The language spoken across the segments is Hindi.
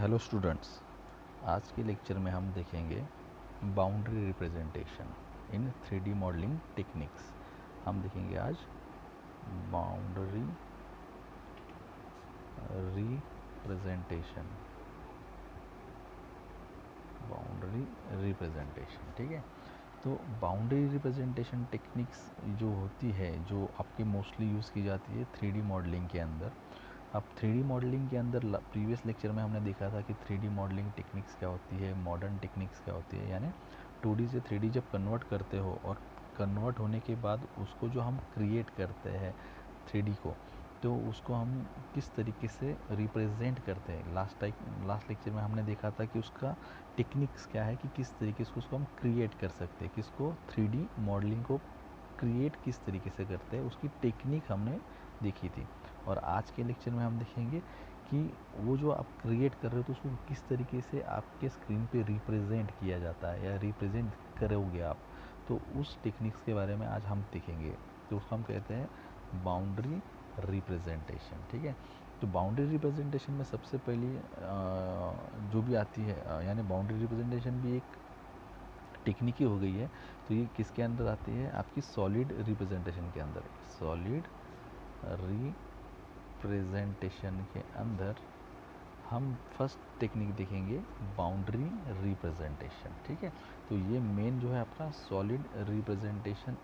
हेलो स्टूडेंट्स, आज के लेक्चर में हम देखेंगे boundary representation in 3D modelling techniques. हम देखेंगे आज बाउंड्री रिप्रेजेंटेशन। बाउंड्री रिप्रेजेंटेशन, ठीक है। तो बाउंड्री रिप्रेजेंटेशन टेक्निक्स जो होती है, जो आपके मोस्टली यूज़ की जाती है 3D मॉडलिंग के अंदर। अब 3D मॉडलिंग के अंदर प्रीवियस लेक्चर में हमने देखा था कि 3D मॉडलिंग टेक्निक्स क्या होती है, मॉडर्न टेक्निक्स क्या होती है। यानी 2D से 3D जब कन्वर्ट करते हो और कन्वर्ट होने के बाद उसको जो हम क्रिएट करते हैं 3D को, तो उसको हम किस तरीके से रिप्रेजेंट करते हैं। लास्ट लेक्चर में हमने देखा था कि उसका टेक्निक्स क्या है, कि किस तरीके से उसको हम क्रिएट कर सकते हैं, किसको 3D मॉडलिंग को क्रिएट किस तरीके से करते हैं, उसकी टेक्निक हमने देखी थी। और आज के लेक्चर में हम देखेंगे कि वो जो आप क्रिएट कर रहे हो तो उसको किस तरीके से आपके स्क्रीन पे रिप्रेजेंट किया जाता है या रिप्रेजेंट करोगे आप। तो उस टेक्निक्स के बारे में आज हम देखेंगे। तो उसको हम कहते हैं बाउंड्री रिप्रेजेंटेशन, ठीक है। तो बाउंड्री रिप्रेजेंटेशन में सबसे पहली जो भी आती है, यानी बाउंड्री रिप्रेजेंटेशन भी एक टेक्निक ही हो गई है। तो ये किसके अंदर आती है, आपकी सॉलिड रिप्रेजेंटेशन के अंदर। सॉलिड रिप्रेजेंटेशन के अंदर हम फर्स्ट टेक्निक देखेंगे बाउंड्री रिप्रेजेंटेशन, ठीक है। तो ये मेन जो है आपका सॉलिड रिप्रेजेंटेशन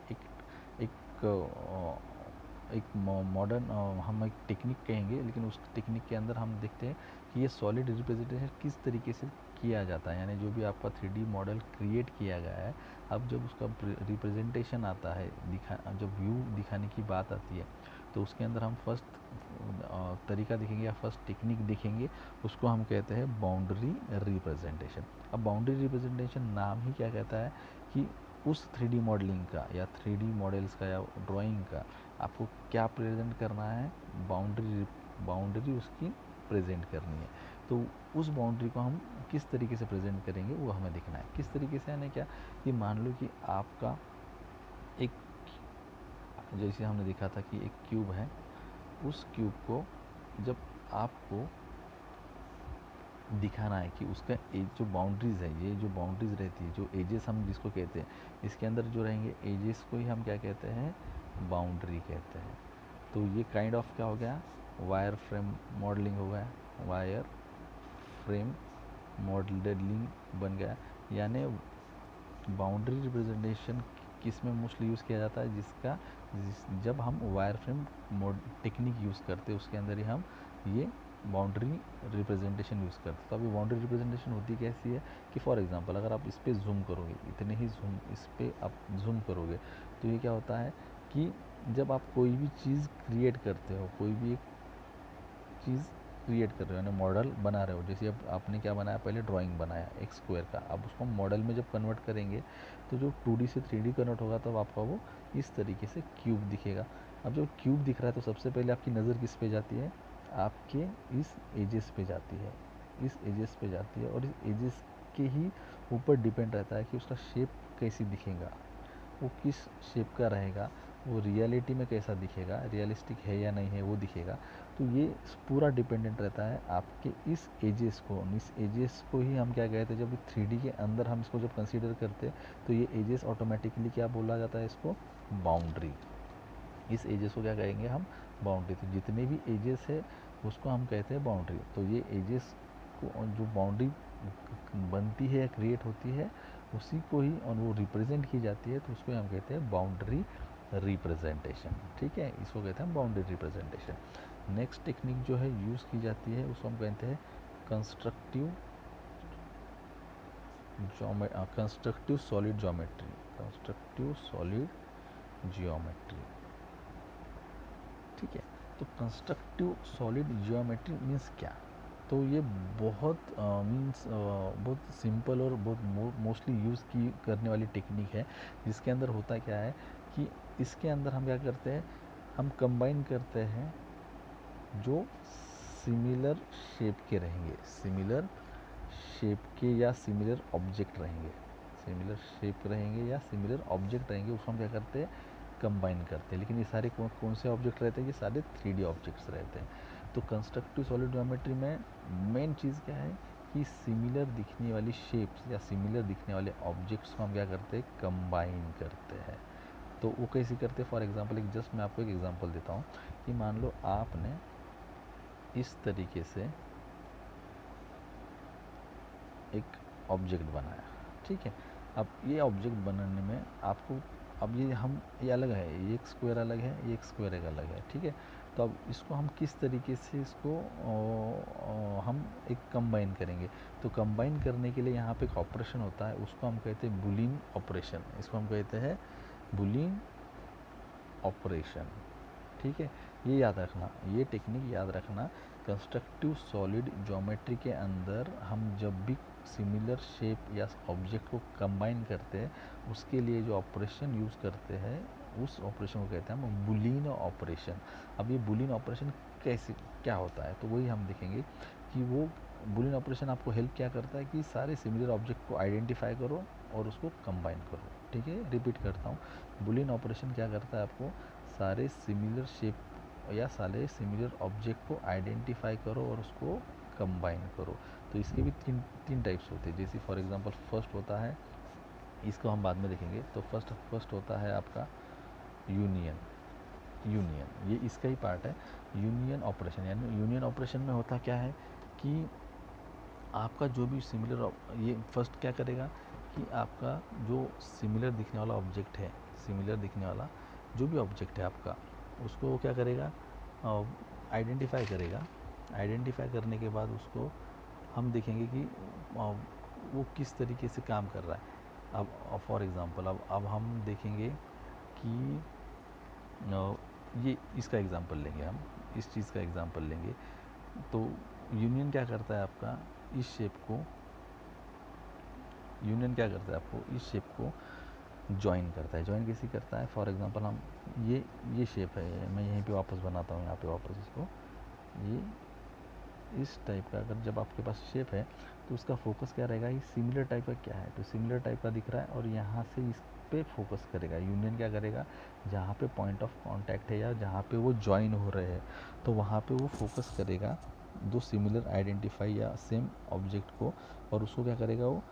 एक मॉडर्न हम एक टेक्निक कहेंगे, लेकिन उस टेक्निक के अंदर हम देखते हैं कि ये सॉलिड रिप्रेजेंटेशन किस तरीके से किया जाता है। यानी जो भी आपका 3D मॉडल क्रिएट किया गया है, अब जब उसका रिप्रेजेंटेशन आता है, जब व्यू दिखाने की बात आती है, तो उसके अंदर हम फर्स्ट तरीका देखेंगे या फर्स्ट टेक्निक देखेंगे, उसको हम कहते हैं बाउंड्री रिप्रेजेंटेशन। अब बाउंड्री रिप्रेजेंटेशन नाम ही क्या कहता है कि उस 3D मॉडलिंग का या 3D मॉडल्स का या ड्राइंग का आपको क्या प्रेजेंट करना है, बाउंड्री उसकी प्रेजेंट करनी है। तो उस बाउंड्री को हम किस तरीके से प्रेजेंट करेंगे वो हमें देखना है। किस तरीके से, यानी क्या, कि मान लो कि आपका एक, जैसे हमने देखा था कि एक क्यूब है, उस क्यूब को जब आपको दिखाना है कि उसका जो बाउंड्रीज़ है, ये जो बाउंड्रीज़ रहती है, जो एजेस हम जिसको कहते हैं, इसके अंदर जो रहेंगे एजेस को ही हम क्या कहते हैं, बाउंड्री कहते हैं। तो ये काइंड ऑफ क्या हो गया, वायर फ्रेम मॉडलिंग हो गया, वायर फ्रेम मॉडलिंग बन गया। यानी बाउंड्री रिप्रेजेंटेशन किस में मोस्टली यूज़ किया जाता है, जब हम वायर फ्रेम टेक्निक यूज़ करते हैं, उसके अंदर ही हम ये बाउंड्री रिप्रेजेंटेशन यूज़ करते हैं। तो अभी बाउंड्री रिप्रेजेंटेशन होती कैसी है कि फॉर एग्जांपल अगर आप इस पर जूम करोगे, इतने ही जूम इस पर आप जूम करोगे, तो ये क्या होता है कि जब आप कोई भी चीज़ क्रिएट करते हो, कोई भी एक चीज़ क्रिएट कर रहे हो, यानी मॉडल बना रहे हो, जैसे अब आपने क्या बनाया, पहले ड्राइंग बनाया एक स्क्वायर का, अब उसको मॉडल में जब कन्वर्ट करेंगे तो जो 2D से 3D कन्वर्ट होगा, तब आपका वो इस तरीके से क्यूब दिखेगा। अब जब क्यूब दिख रहा है तो सबसे पहले आपकी नज़र किस पे जाती है, आपके इस एजेस पे जाती है, इस एजेस पे जाती है, और इस एजेस के ही ऊपर डिपेंड रहता है कि उसका शेप कैसी दिखेगा, वो किस शेप का रहेगा, वो रियलिटी में कैसा दिखेगा, रियलिस्टिक है या नहीं है वो दिखेगा। तो ये पूरा डिपेंडेंट रहता है आपके इस एजेस को ही हम क्या कहते हैं, जब 3D के अंदर हम इसको जब कंसीडर करते हैं, तो ये एजेस ऑटोमेटिकली क्या बोला जाता है, इसको बाउंड्री। इस एजेस को क्या कहेंगे हम, बाउंड्री। तो जितने भी एजेस है उसको हम कहते हैं बाउंड्री। तो ये एजेस को जो बाउंड्री बनती है या क्रिएट होती है, उसी को ही, और वो रिप्रेजेंट की जाती है, तो उसको हम कहते हैं बाउंड्री रिप्रेजेंटेशन, ठीक है। इसको कहते हैं बाउंड्री रिप्रेजेंटेशन। नेक्स्ट टेक्निक जो है यूज़ की जाती है, उसको हम कहते हैं constructive solid geometry. Constructive solid geometry, ठीक है। तो कंस्ट्रक्टिव सॉलिड जियोमेट्री मीन्स क्या, तो ये बहुत बहुत सिंपल और बहुत मोस्टली यूज़ की करने वाली टेक्निक है, जिसके अंदर होता क्या है कि इसके अंदर हम क्या करते हैं, हम कंबाइन करते हैं जो सिमिलर शेप के रहेंगे, सिमिलर शेप के या सिमिलर ऑब्जेक्ट रहेंगे, सिमिलर शेप रहेंगे या सिमिलर ऑब्जेक्ट रहेंगे, उसको हम क्या करते हैं, कंबाइन करते हैं। लेकिन ये सारे कौन से ऑब्जेक्ट रहते हैं, ये सारे 3D ऑब्जेक्ट्स रहते हैं। तो कंस्ट्रक्टिव सॉलिड ज्योमेट्री में मेन चीज़ क्या है कि सिमिलर दिखने वाली शेप्स या सिमिलर दिखने वाले ऑब्जेक्ट्स को हम क्या करते हैं, कंबाइन करते हैं। तो वो कैसे करते हैं, फॉर एग्जांपल एक जस्ट मैं आपको एक एग्जांपल देता हूँ कि मान लो आपने इस तरीके से एक ऑब्जेक्ट बनाया, ठीक है। अब ये ऑब्जेक्ट बनाने में आपको, अब ये अलग है, ये एक स्क्वायर अलग है, ये एक स्क्वायर एक अलग है, ठीक है। तो अब इसको हम किस तरीके से इसको हम एक कंबाइन करेंगे। तो कंबाइन करने के लिए यहाँ पे एक ऑपरेशन होता है, उसको हम कहते हैं बुलियन ऑपरेशन। इसको हम कहते हैं बुलियन ऑपरेशन, ठीक है। ये याद रखना, ये टेक्निक याद रखना। कंस्ट्रक्टिव सॉलिड ज्योमेट्री के अंदर हम जब भी सिमिलर शेप या ऑब्जेक्ट को कंबाइन करते हैं, उसके लिए जो ऑपरेशन यूज़ करते हैं उस ऑपरेशन को कहते हैं हम बुलियन ऑपरेशन। अब ये बुलियन ऑपरेशन कैसे क्या होता है, तो वही हम देखेंगे कि वो बुलियन ऑपरेशन आपको हेल्प क्या करता है कि सारे सिमिलर ऑब्जेक्ट को आइडेंटिफाई करो और उसको कंबाइन करो, ठीक है। रिपीट करता हूँ, बुलियन ऑपरेशन क्या करता है, आपको सारे सिमिलर शेप या सारे सिमिलर ऑब्जेक्ट को आइडेंटिफाई करो और उसको कंबाइन करो। तो इसके भी तीन टाइप्स होते हैं। जैसे फॉर एग्जांपल फर्स्ट होता है, इसको हम बाद में देखेंगे, तो फर्स्ट होता है आपका यूनियन। ये इसका ही पार्ट है, यूनियन ऑपरेशन। यानी यूनियन ऑपरेशन में होता क्या है कि आपका जो भी सिमिलर, ये फर्स्ट क्या करेगा कि आपका जो सिमिलर दिखने वाला ऑब्जेक्ट है, सिमिलर दिखने वाला जो भी ऑब्जेक्ट है आपका, उसको वो क्या करेगा, आइडेंटिफाई करेगा। आइडेंटिफाई करने के बाद उसको हम देखेंगे कि वो किस तरीके से काम कर रहा है। अब फॉर एग्ज़ाम्पल अब हम देखेंगे कि ये इसका एग्ज़ाम्पल लेंगे, हम इस चीज़ का एग्ज़ाम्पल लेंगे। तो यूनियन क्या करता है आपका, इस शेप को, यूनियन क्या करता है आपको इस शेप को ज्वाइन करता है। ज्वाइन कैसे करता है, फॉर एग्जांपल हम ये शेप है, मैं यहीं पे वापस बनाता हूँ, यहाँ पे वापस इसको, ये इस टाइप का अगर जब आपके पास शेप है तो उसका फोकस क्या रहेगा, ये सिमिलर टाइप का क्या है, तो सिमिलर टाइप का दिख रहा है और यहाँ से इस पे फोकस करेगा। यूनियन क्या करेगा, जहाँ पे पॉइंट ऑफ कांटेक्ट है या जहाँ पे वो ज्वाइन हो रहे हैं, तो वहाँ पे वो फोकस करेगा दो सिमिलर आइडेंटिफाई या सेम ऑब्जेक्ट को, और उसको क्या करेगा, वो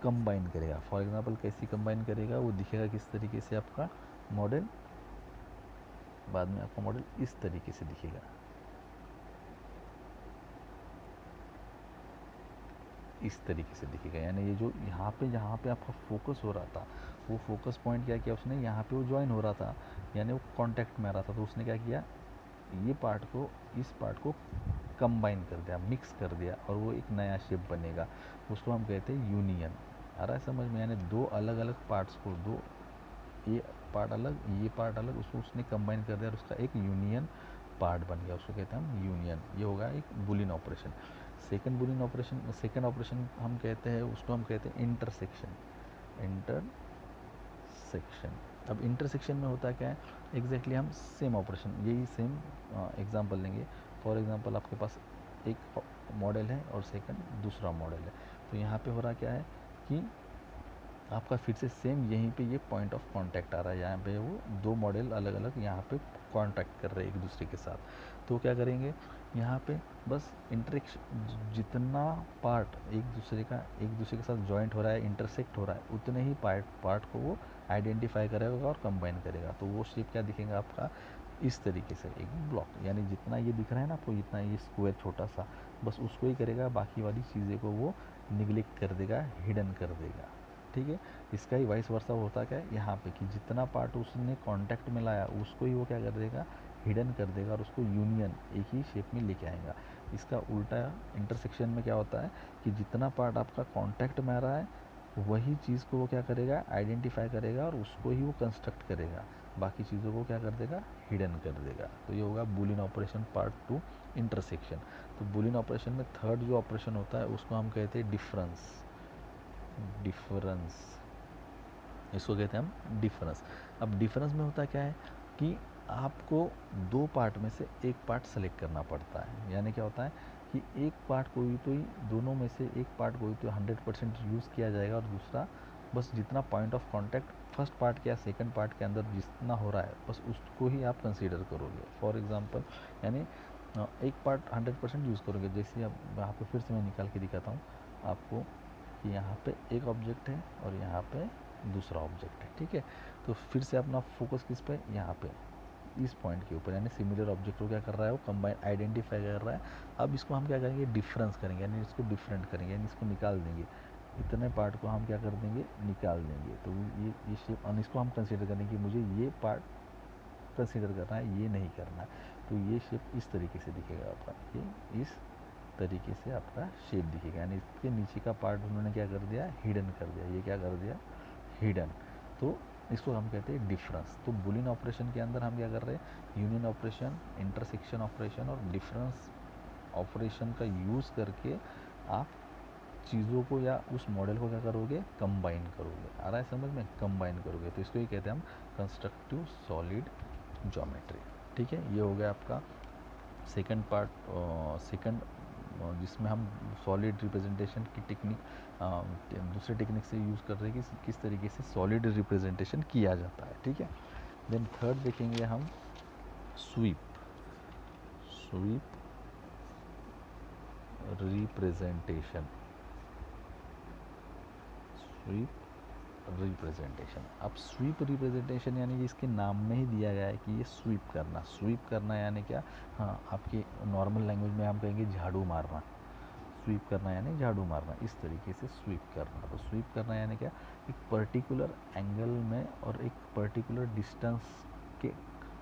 कंबाइन करेगा। फॉर एग्जांपल कैसे कंबाइन करेगा, वो दिखेगा किस तरीके से, आपका मॉडल बाद में आपका मॉडल इस तरीके से दिखेगा, इस तरीके से दिखेगा। यानी ये जो यहाँ पे जहाँ पे आपका फोकस हो रहा था, वो फोकस पॉइंट क्या किया उसने, यहाँ पे वो ज्वाइन हो रहा था, यानी वो कांटेक्ट में आ रहा था, तो उसने क्या किया, ये पार्ट को इस पार्ट को कंबाइन कर दिया, मिक्स कर दिया, और वो एक नया शेप बनेगा। उसको हम कहते हैं यूनियन। आ रहा है समझ में, यानी दो अलग अलग पार्ट्स को, दो ये पार्ट अलग, ये पार्ट अलग, उसको उसने कंबाइन कर दिया और उसका एक यूनियन पार्ट बन गया, उसको कहते हैं हम यूनियन। ये होगा एक Boolean operation. Second Boolean operation, second operation हम कहते हैं, उसको हम कहते हैं इंटरसेक्शन। इंटरसेक्शन, अब इंटरसेक्शन में होता क्या है, एग्जैक्टली हम सेम ऑपरेशन, यही सेम एग्जांपल लेंगे। फॉर एग्जांपल आपके पास एक मॉडल है और सेकंड दूसरा मॉडल है, तो यहाँ पे हो रहा क्या है कि आपका फिर से सेम यहीं पे ये पॉइंट ऑफ कांटेक्ट आ रहा है, यहाँ पे वो दो मॉडल अलग अलग यहाँ पे कांटेक्ट कर रहे हैं एक दूसरे के साथ। तो क्या करेंगे, यहाँ पे बस इंटरेक्शन, जितना पार्ट एक दूसरे के साथ जॉइंट हो रहा है, इंटरसेक्ट हो रहा है, उतने ही पार्ट को वो आइडेंटिफाई करेगा और कंबाइन करेगा। तो वो शेप क्या दिखेगा आपका, इस तरीके से एक ब्लॉक। यानी जितना ये दिख रहा है ना आपको, जितना ये स्क्वायर छोटा सा, बस उसको ही करेगा, बाकी वाली चीज़ें को वो निगलेक्ट कर देगा, हिडन कर देगा, ठीक है। इसका ही वाइस वर्सा होता क्या है यहाँ पे कि जितना पार्ट उसने कांटेक्ट में लाया उसको ही वो क्या कर देगा, हिडन कर देगा और उसको यूनियन एक ही शेप में लेके आएगा। इसका उल्टा इंटरसेक्शन में क्या होता है कि जितना पार्ट आपका कांटेक्ट में आ रहा है वही चीज़ को वो क्या करेगा, आइडेंटिफाई करेगा और उसको ही वो कंस्ट्रक्ट करेगा, बाकी चीज़ों को क्या कर देगा, हिडन कर देगा। तो ये होगा बुलियन ऑपरेशन पार्ट 2, इंटरसेक्शन। तो बुलियन ऑपरेशन में थर्ड जो ऑपरेशन होता है उसको हम कहते हैं डिफरेंस। डिफरेंस, इसको कहते हैं हम डिफरेंस। अब डिफरेंस में होता क्या है कि आपको दो पार्ट में से एक पार्ट सेलेक्ट करना पड़ता है। यानी क्या होता है कि एक पार्ट को ही तो ही, दोनों में से एक पार्ट को ही तो 100% यूज़ किया जाएगा और दूसरा बस जितना point of contact first part या सेकंड पार्ट के अंदर जितना हो रहा है बस उसको ही आप कंसीडर करोगे। फॉर एग्जांपल यानी एक पार्ट 100% यूज़ करोगे। जैसे अब यहाँ पे फिर से मैं निकाल के दिखाता हूँ आपको कि यहाँ पे एक ऑब्जेक्ट है और यहाँ पे दूसरा ऑब्जेक्ट है, ठीक है। तो फिर से अपना फोकस किस पे, यहाँ पे इस पॉइंट के ऊपर, यानी सिमिलर ऑब्जेक्ट को क्या कर रहा है वो कंबाइन आइडेंटिफाई कर रहा है। अब इसको हम क्या करेंगे, डिफरेंस करेंगे, यानी इसको डिफरेंट करेंगे, यानी इसको निकाल देंगे, इतने पार्ट को हम क्या कर देंगे, निकाल देंगे। तो ये शेप, और इसको हम कंसीडर करेंगे कि मुझे ये पार्ट कंसीडर करना है, ये नहीं करना है। तो ये शेप इस तरीके से दिखेगा आपका, ये इस तरीके से आपका शेप दिखेगा, यानी इसके नीचे का पार्ट उन्होंने क्या कर दिया, हिडन कर दिया। ये क्या कर दिया, हिडन। तो इसको हम कहते हैं डिफरेंस। तो बुलियन ऑपरेशन के अंदर हम क्या कर रहे हैं, यूनियन ऑपरेशन, इंटरसेक्शन ऑपरेशन और डिफरेंस ऑपरेशन का यूज़ करके आप चीज़ों को या उस मॉडल को क्या करोगे, कंबाइन करोगे। आ रहा है समझ में, कंबाइन करोगे। तो इसको ही कहते हैं हम कंस्ट्रक्टिव सॉलिड ज्योमेट्री, ठीक है। ये हो गया आपका सेकंड पार्ट, सेकंड, जिसमें हम सॉलिड रिप्रेजेंटेशन की टेक्निक दूसरे टेक्निक से यूज़ कर रहे हैं कि किस तरीके से सॉलिड रिप्रेजेंटेशन किया जाता है, ठीक है। देन थर्ड देखेंगे हम sweep, sweep representation, sweep representation. अब स्वीप रिप्रेजेंटेशन यानी कि इसके नाम में ही दिया गया है कि ये स्वीप करना। स्वीप करना यानी क्या, हाँ आपके नॉर्मल लैंग्वेज में हम कहेंगे झाड़ू मारना। स्वीप करना यानी झाड़ू मारना, इस तरीके से स्वीप करना। तो स्वीप करना यानी क्या, एक पर्टिकुलर एंगल में और एक पर्टिकुलर डिस्टेंस के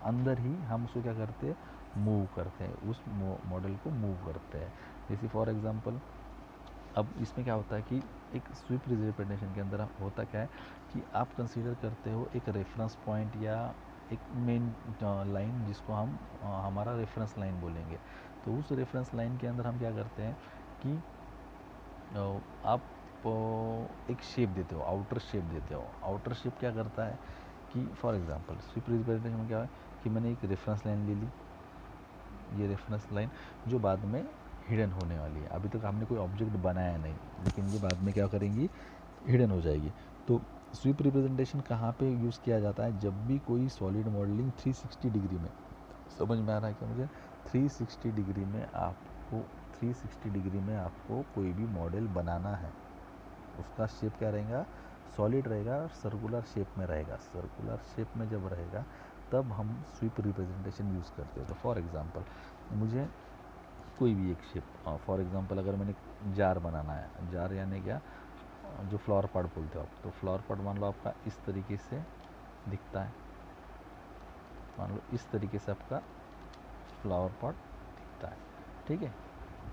अंदर ही हम उसको क्या करते हैं, मूव करते हैं, उस मॉडल को मूव करते हैं। जैसे फॉर एग्जांपल, अब इसमें क्या होता है कि एक स्वीप रिप्रेजेंटेशन के अंदर होता क्या है कि आप कंसीडर करते हो एक रेफरेंस पॉइंट या एक मेन लाइन, जिसको हम हमारा रेफरेंस लाइन बोलेंगे। तो उस रेफरेंस लाइन के अंदर हम क्या करते हैं कि आप एक शेप देते हो, आउटर शेप देते हो। आउटर शेप क्या करता है कि फॉर एग्जांपल स्वीप रिप्रेजेंटेशन में क्या है कि मैंने एक रेफरेंस लाइन ले ली, ये रेफरेंस लाइन जो बाद में हिडन होने वाली है। अभी तक हमने कोई ऑब्जेक्ट बनाया नहीं, लेकिन ये बाद में क्या करेंगी, हिडन हो जाएगी। तो स्वीप रिप्रेजेंटेशन कहाँ पे यूज़ किया जाता है, जब भी कोई सॉलिड मॉडलिंग 360 डिग्री में, समझ में आ रहा है क्या मुझे, 360 डिग्री में आपको 360 डिग्री में आपको कोई भी मॉडल बनाना है, उसका शेप क्या रहेगा, सॉलिड रहेगा और सर्कुलर शेप में रहेगा। सर्कुलर शेप में जब रहेगा तब हम स्वीप रिप्रेजेंटेशन यूज़ करते हैं। तो फॉर एग्जांपल मुझे कोई भी एक शेप, फॉर एग्जांपल अगर मैंने जार बनाना है, जार यानी क्या, जो फ्लावर पॉट बोलते हो आप, तो फ्लावर पॉट मान लो आपका इस तरीके से दिखता है, मान लो इस तरीके से आपका फ्लावर पॉट दिखता है, ठीक है।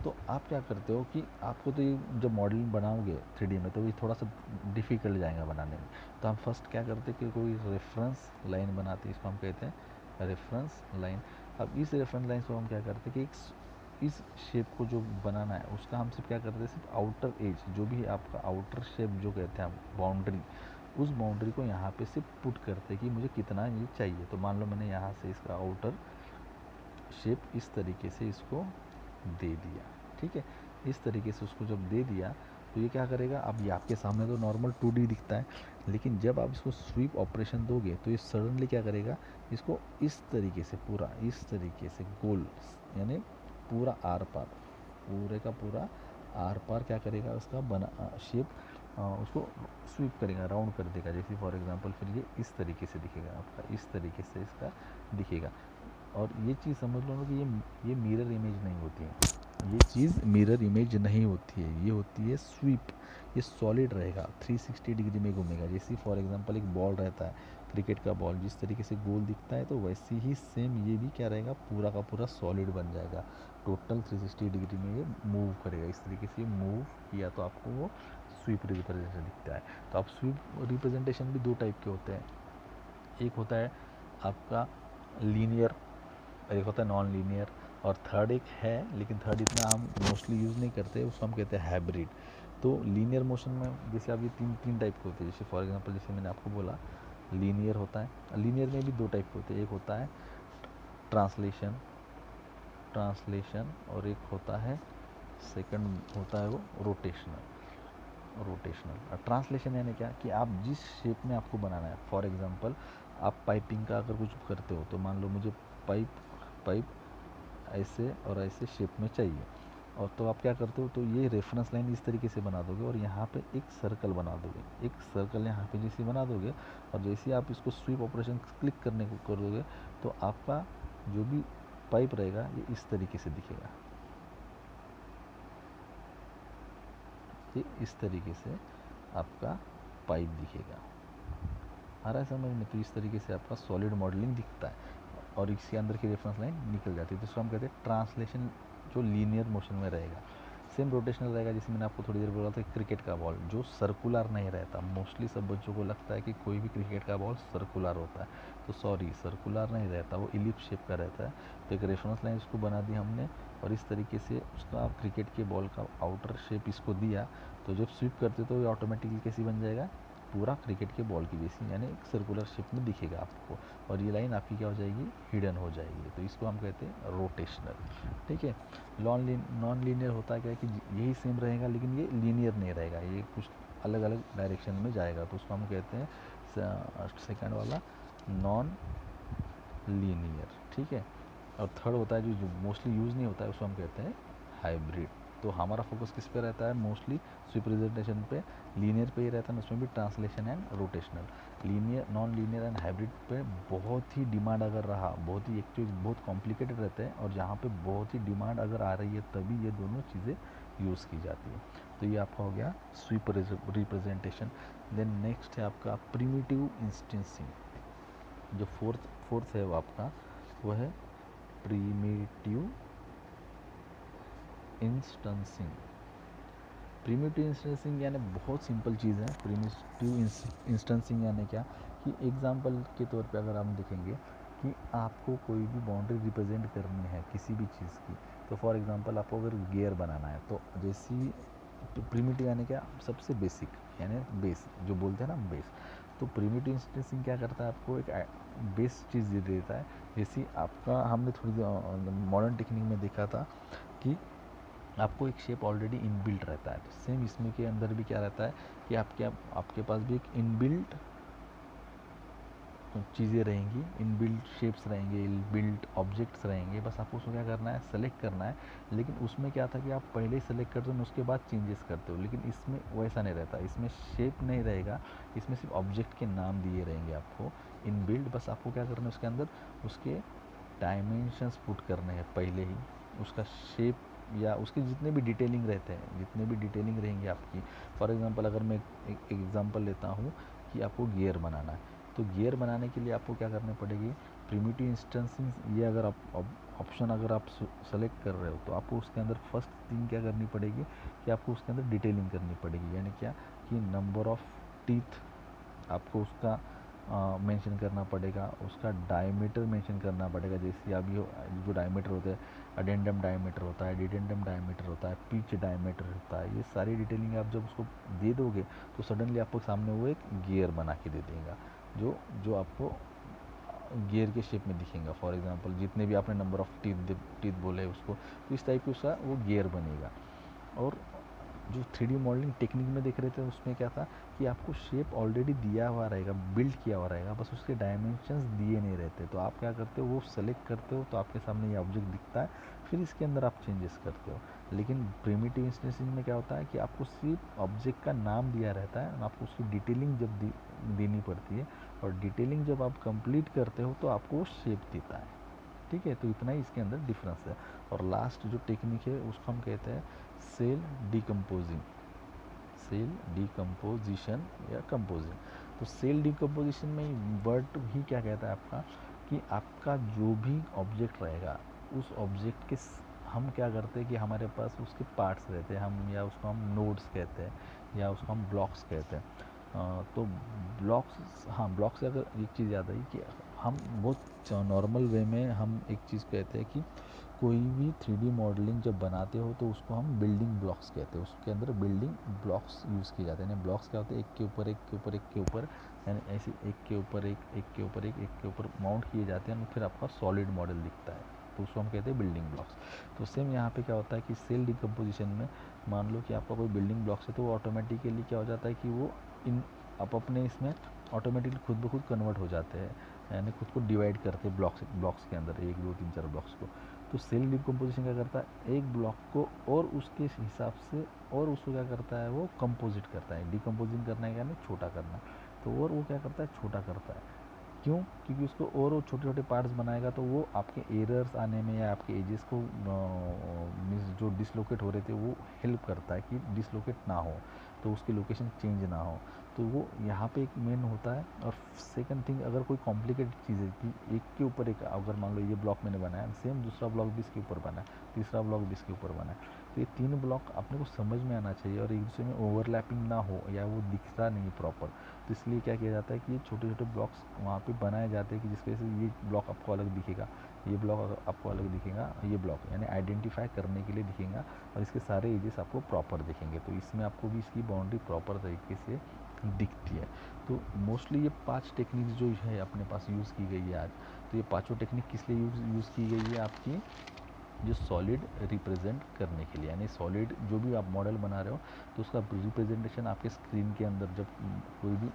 तो आप क्या करते हो कि आपको तो ये जब मॉडलिंग बनाओगे 3D में तो ये थोड़ा सा डिफ़िकल्ट जाएगा बनाने में। तो हम फर्स्ट क्या करते हैं कि कोई रेफरेंस लाइन बनाते हैं, इसको हम कहते हैं रेफरेंस लाइन। अब इस रेफरेंस लाइन को हम क्या करते हैं कि इस शेप को जो बनाना है उसका हम सिर्फ क्या करते हैं, सिर्फ आउटर एज, जो भी आपका आउटर शेप जो कहते हैं हम, बाउंड्री, उस बाउंड्री को यहाँ पे सिर्फ पुट करते हैं कि मुझे कितना ये चाहिए। तो मान लो मैंने यहाँ से इसका आउटर शेप इस तरीके से इसको दे दिया, ठीक है। इस तरीके से उसको जब दे दिया तो ये क्या करेगा, अब ये आपके सामने तो नॉर्मल 2D दिखता है, लेकिन जब आप इसको स्वीप ऑपरेशन दोगे तो ये सडनली क्या करेगा, इसको इस तरीके से पूरा, इस तरीके से गोल, यानी पूरा आर पार, पूरे का पूरा आर पार क्या करेगा, उसका बना शेप उसको स्वीप करेगा, राउंड कर देगा। जैसे फॉर एग्जांपल फिर ये इस तरीके से दिखेगा आपका, इस तरीके से इसका दिखेगा। और ये चीज़ समझ लो ना कि ये मिरर इमेज नहीं होती है, ये चीज़ मिरर इमेज नहीं होती है, ये होती है स्वीप। ये सॉलिड रहेगा, 360 डिग्री में घूमेगा। जैसे फॉर एग्जांपल एक बॉल रहता है, क्रिकेट का बॉल जिस तरीके से गोल दिखता है, तो वैसे ही सेम ये भी क्या रहेगा, पूरा का पूरा सॉलिड बन जाएगा। टोटल 360 डिग्री में ये मूव करेगा, इस तरीके से मूव किया तो आपको वो स्वीप रिप्रेजेंटेशन दिखता है। तो आप स्वीप रिप्रेजेंटेशन भी दो टाइप के होते हैं, एक होता है आपका लीनियर, एक होता है नॉन लीनियर, और थर्ड एक है, लेकिन थर्ड इतना हम मोस्टली यूज़ नहीं करते, उसको हम कहते हैं हाइब्रिड। तो लीनियर मोशन में जैसे आप ये तीन टाइप के होते हैं, जैसे फॉर एग्जांपल जैसे मैंने आपको बोला लीनियर होता है। लीनियर में भी दो टाइप के होते हैं, एक होता है ट्रांसलेशन, ट्रांसलेशन, और एक होता है सेकंड होता है वो रोटेशनल। रोटेशनल ट्रांसलेशन यानी क्या कि आप जिस शेप में आपको बनाना है, फॉर एग्जांपल आप पाइपिंग का अगर कुछ करते हो तो मान लो मुझे पाइप पाइप ऐसे और ऐसे शेप में चाहिए। और तो आप क्या करते हो, तो ये रेफरेंस लाइन इस तरीके से बना दोगे और यहाँ पे एक सर्कल बना दोगे, एक सर्कल यहाँ पे जैसे बना दोगे। और जैसे ही आप इसको स्वीप ऑपरेशन क्लिक करने को कर दोगे तो आपका जो भी पाइप रहेगा ये इस तरीके से दिखेगा, ये इस तरीके से आपका पाइप दिखेगा। आ रहा है समझ में? तो इस तरीके से आपका सॉलिड मॉडलिंग दिखता है और इसके अंदर की रेफरेंस लाइन निकल जाती है। तो इसको हम कहते हैं ट्रांसलेशन, जो लीनियर मोशन में रहेगा। सेम रोटेशनल रहेगा, जैसे मैंने आपको थोड़ी देर बोला था क्रिकेट का बॉल जो सर्कुलर नहीं रहता। मोस्टली सब बच्चों को लगता है कि कोई भी क्रिकेट का बॉल सर्कुलर होता है, तो सॉरी, सर्कुलर नहीं रहता, वो इलिप्स शेप का रहता है। तो एक रेफरेंस लाइन इसको बना दी हमने और इस तरीके से उसका क्रिकेट के बॉल का आउटर शेप इसको दिया। तो जब स्वीप करते तो ये ऑटोमेटिकली कैसी बन जाएगा, पूरा क्रिकेट के बॉल की जैसी, यानी एक सर्कुलर शेप में दिखेगा आपको। और ये लाइन आपकी क्या हो जाएगी, हिडन हो जाएगी। तो इसको हम कहते हैं रोटेशनल। ठीक है। नॉन लीनियर होता है क्या कि यही सेम रहेगा लेकिन ये लीनियर नहीं रहेगा, ये कुछ अलग अलग डायरेक्शन में जाएगा। तो उसको हम कहते हैं सेकंड वाला नॉन लीनियर। ठीक है। और थर्ड होता है जो मोस्टली यूज़ नहीं होता है, उसको हम कहते हैं हाइब्रिड। तो हमारा फोकस किस पे रहता है, मोस्टली रिप्रेजेंटेशन पे, लीनियर पे ही रहता है, उसमें भी translation and rotational. Linear, non linear and hybrid पे बहुत ही डिमांड अगर रहा, बहुत ही एक्चुअली बहुत कॉम्प्लिकेटेड रहते हैं और जहाँ पे बहुत ही डिमांड अगर आ रही है तभी ये दोनों चीज़ें यूज़ की जाती है। तो ये आपका हो गया स्वीप रिप्रेजेंटेशन। देन नेक्स्ट है आपका प्रिमिटिव इंस्टेंसिंग। जो फोर्थ है वो आपका, वो है प्रिमिटिव इंस्टेंसिंग। प्रिमिटिव इंस्टेंसिंग यानी बहुत सिंपल चीज़ है। प्रिमिटिव इंस्टेंसिंग यानी क्या कि एग्जांपल के तौर पे अगर हम देखेंगे कि आपको कोई भी बाउंड्री रिप्रेजेंट करनी है किसी भी चीज़ की, तो फॉर एग्जांपल आपको अगर गियर बनाना है तो जैसी प्रिमिटिव यानी क्या, सबसे बेसिक यानी बेस जो बोलते हैं ना, बेस। तो प्रिमिटिव इंस्टेंसिंग क्या करता है, आपको एक बेस चीज़ दे देता है। जैसे आपका हमने थोड़ी मॉडर्न टेक्निक में देखा था कि आपको एक शेप ऑलरेडी इनबिल्ट रहता है, तो सेम इसमें के अंदर भी क्या रहता है कि आपके पास भी एक इनबिल्ट चीज़ें रहेंगी, इनबिल्ट शेप्स रहेंगे, इनबिल्ट ऑब्जेक्ट्स रहेंगे। बस आपको उसको क्या करना है, सेलेक्ट करना है। लेकिन उसमें क्या था कि आप पहले ही सेलेक्ट करते हो, उसके बाद चेंजेस करते हो। लेकिन इसमें वैसा नहीं रहता, इसमें शेप नहीं रहेगा, इसमें सिर्फ ऑब्जेक्ट के नाम दिए रहेंगे आपको इनबिल्ट। बस आपको क्या करना है, उसके अंदर उसके डायमेंशंस पुट करने हैं पहले ही, उसका शेप या उसके जितने भी डिटेलिंग रहते हैं, जितने भी डिटेलिंग रहेंगी आपकी। फॉर एग्जांपल अगर मैं एक एग्जांपल लेता हूँ कि आपको गियर बनाना है, तो गियर बनाने के लिए आपको क्या करनी पड़ेगी, प्रिमिटिव इंस्टेंसिंग। ये अगर आप ऑप्शन अगर आप सेलेक्ट कर रहे हो तो आपको उसके अंदर फर्स्ट थिंग क्या करनी पड़ेगी कि आपको उसके अंदर डिटेलिंग करनी पड़ेगी। यानी क्या कि नंबर ऑफ़ टीथ आपको उसका मेंशन करना पड़ेगा, उसका डायमीटर मेंशन करना पड़ेगा। जैसे अभी जो डायमीटर होता है, अडेंडम डायमीटर होता है, डिडेंडम डायमीटर होता है, पिच डायमीटर होता है, ये सारी डिटेलिंग आप जब उसको दे दोगे तो सडनली आपको सामने वो एक गियर बना के दे देगा, जो आपको गियर के शेप में दिखेगा। फॉर एग्जांपल जितने भी आपने नंबर ऑफ़ टीथ बोले उसको, तो इस टाइप की उसका वो गियर बनेगा। और जो 3D मॉडलिंग टेक्निक में देख रहे थे उसमें क्या था कि आपको शेप ऑलरेडी दिया हुआ रहेगा, बिल्ड किया हुआ रहेगा, बस उसके डायमेंशंस दिए नहीं रहते। तो आप क्या करते हो, वो सेलेक्ट करते हो तो आपके सामने ये ऑब्जेक्ट दिखता है, फिर इसके अंदर आप चेंजेस करते हो। लेकिन प्रिमिटिव इंस्टेंसिंग में क्या होता है कि आपको सिर्फ ऑब्जेक्ट का नाम दिया रहता है, आपको उसकी डिटेलिंग जब देनी पड़ती है, और डिटेलिंग जब आप कंप्लीट करते हो तो आपको वो शेप देता है। ठीक है। तो इतना ही इसके अंदर डिफरेंस है। और लास्ट जो टेक्निक है उसको हम कहते हैं सेल डिकम्पोजिंग, सेल डिकम्पोजिशन या कंपोजिंग। तो सेल डिकम्पोजिशन में वर्ड ही क्या कहता है आपका कि आपका जो भी ऑब्जेक्ट रहेगा उस ऑब्जेक्ट के हम क्या करते हैं कि हमारे पास उसके पार्ट्स रहते हैं, हम या उसको हम नोड्स कहते हैं या उसको हम ब्लॉक्स कहते हैं। तो ब्लॉक्स, हाँ ब्लॉक्स से अगर एक चीज़ याद आई कि हम बहुत नॉर्मल वे में हम एक चीज़ कहते हैं कि कोई भी 3D मॉडलिंग जब बनाते हो तो उसको हम बिल्डिंग ब्लॉक्स कहते हैं, उसके अंदर बिल्डिंग ब्लॉक्स यूज़ किए जाते हैं। यानी ब्लॉक्स क्या होते हैं, एक के ऊपर एक के ऊपर एक के ऊपर, यानी ऐसे एक के ऊपर एक के ऊपर एक के ऊपर माउंट किए जाते हैं और फिर आपका सॉलिड मॉडल दिखता है, तो उसको हम कहते हैं बिल्डिंग ब्लॉक्स। तो सेम यहाँ पे क्या होता है कि सेल डिकम्पोजिशन में मान लो कि आपका कोई बिल्डिंग ब्लॉक्स है तो वो ऑटोमेटिकली क्या हो जाता है कि वो इन आप अपने इसमें ऑटोमेटिकली खुद ब खुद कन्वर्ट हो जाते हैं, यानी खुद को डिवाइड करते हैं ब्लॉक्स के अंदर, 1 2 3 4 ब्लॉक्स को। तो सेल डिकम्पोजिशन क्या करता है, एक ब्लॉक को और उसके हिसाब से और उसको क्या करता है, वो कंपोजिट करता है। डिकम्पोजिंग करना है यानी छोटा करना, तो और वो क्या करता है, छोटा करता है। क्यों? क्योंकि उसको और वो छोटे छोटे पार्ट्स बनाएगा तो वो आपके एरर्स आने में या आपके एजेस को जो डिसलोकेट हो रहे थे वो हेल्प करता है कि डिसलोकेट ना हो, तो उसकी लोकेशन चेंज ना हो। तो वो यहाँ पे एक मेन होता है। और सेकंड थिंग, अगर कोई कॉम्प्लिकेटेड चीज़ है कि एक के ऊपर एक, अगर मान लो ये ब्लॉक मैंने बनाया, सेम दूसरा ब्लॉक भी इसके ऊपर बना है, तीसरा ब्लॉक भी इसके ऊपर बना है, तो ये तीन ब्लॉक अपने को समझ में आना चाहिए और एक दूसरे में ओवरलैपिंग ना हो या वो दिखता नहीं प्रॉपर। तो इसलिए क्या किया जाता है कि ये छोटे छोटे ब्लॉक्स वहाँ पे बनाए जाते हैं कि जिसकी वजह से ये ब्लॉक आपको अलग दिखेगा, ये ब्लॉक आपको अलग दिखेगा, ये ब्लॉक यानी आइडेंटिफाई करने के लिए दिखेगा और इसके सारे एजेस आपको प्रॉपर दिखेंगे। तो इसमें आपको भी इसकी बाउंड्री प्रॉपर तरीके से दिखती है। तो मोस्टली ये 5 टेक्निक्स जो है अपने पास यूज़ की गई है आज। तो ये पाँचों टेक्निक किस लिए यूज़ की गई है, आपकी जो सॉलिड रिप्रेजेंट करने के लिए, यानी सॉलिड जो भी आप मॉडल बना रहे हो तो उसका रिप्रेजेंटेशन आपके स्क्रीन के अंदर जब कोई भी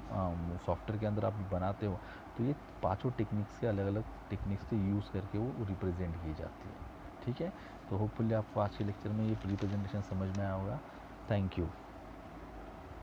सॉफ्टवेयर के अंदर आप बनाते हो तो ये पांचों टेक्निक्स के अलग अलग टेक्निक्स से यूज़ करके वो रिप्रेजेंट की जाती है। ठीक है, तो होपफुली आपको आज के लेक्चर में ये रिप्रेजेंटेशन समझ में आया होगा। Thank you.